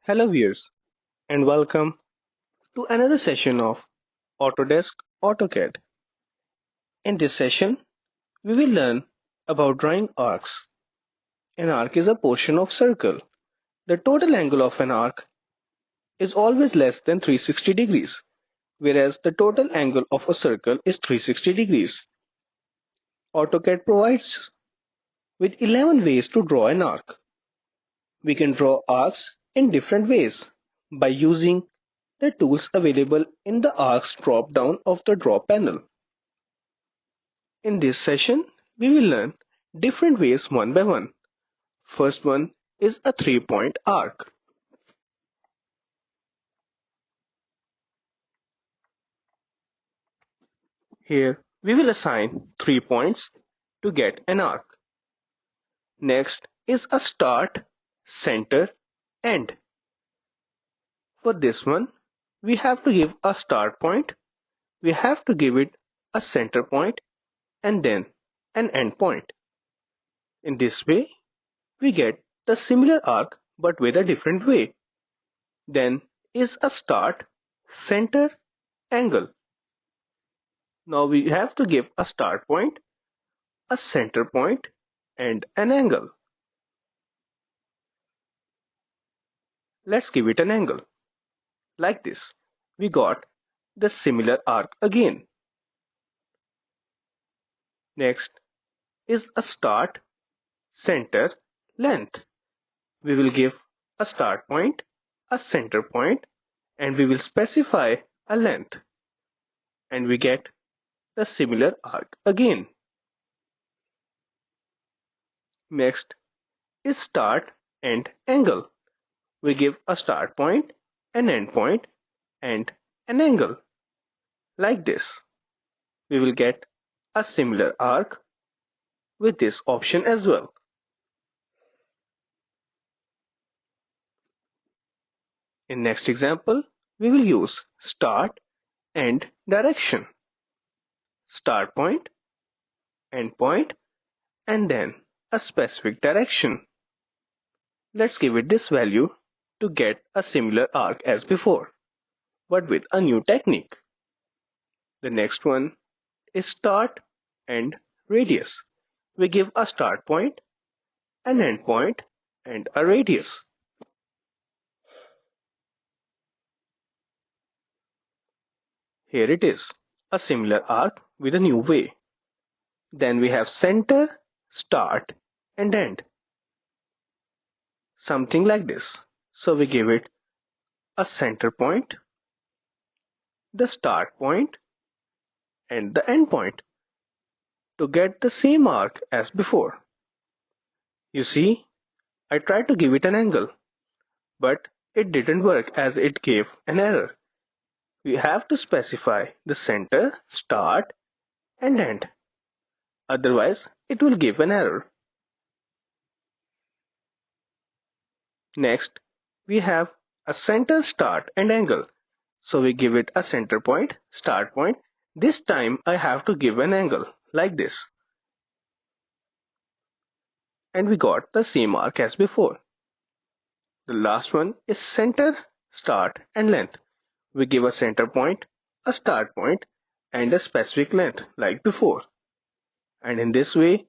Hello viewers and welcome to another session of Autodesk AutoCAD. In this session, we will learn about drawing arcs. An arc is a portion of circle. The total angle of an arc is always less than 360 degrees, whereas the total angle of a circle is 360 degrees. AutoCAD provides with 11 ways to draw an arc. We can draw arcs in different ways by using the tools available in the arcs drop-down of the draw panel. In this session, we will learn different ways one by one. First one is a 3-point arc. Here, we will assign 3 points to get an arc. Next is a start, center, end. For this one, we have to give a start point, we have to give it a center point, and then an end point. In this way, we get the similar arc but with a different way. Then is a start, center, angle. Now we have to give a start point, a center point, and an angle. Let's give it an angle. Like this, we got the similar arc again. Next is a start, center, length. We will give a start point, a center point, and we will specify a length. And we get the similar arc again. Next is start and angle. We give a start point, an end point, and an angle. Like this, we will get a similar arc with this option as well. In next example, we will use start and direction. Start point, end point, and then a specific direction. Let's give it this value to get a similar arc as before, but with a new technique. The next one is start and radius. We give a start point, an end point, and a radius. Here it is, a similar arc with a new way. Then we have center, start, and end. Something like this. So we give it a center point, the start point, and the end point to get the same arc as before. You see, I tried to give it an angle, but it didn't work as it gave an error. We have to specify the center, start, and end. Otherwise, it will give an error. Next, we have a center, start, and angle. So we give it a center point, start point. This time I have to give an angle like this. And we got the same arc as before. The last one is center, start, and length. We give a center point, a start point, and a specific length like before. And in this way,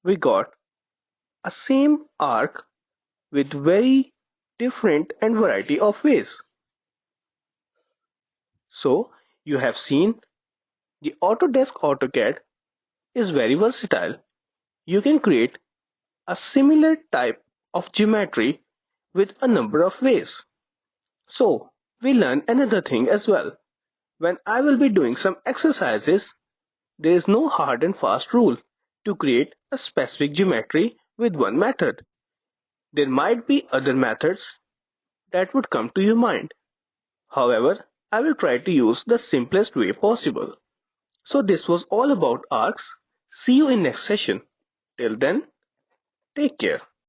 we got a same arc with very different and variety of ways. So you have seen the Autodesk AutoCAD is very versatile. You can create a similar type of geometry with a number of ways. So we learn another thing as well. When I will be doing some exercises, there is no hard and fast rule to create a specific geometry with one method. There might be other methods that would come to your mind. However, I will try to use the simplest way possible. So this was all about arcs. See you in next session. Till then, take care.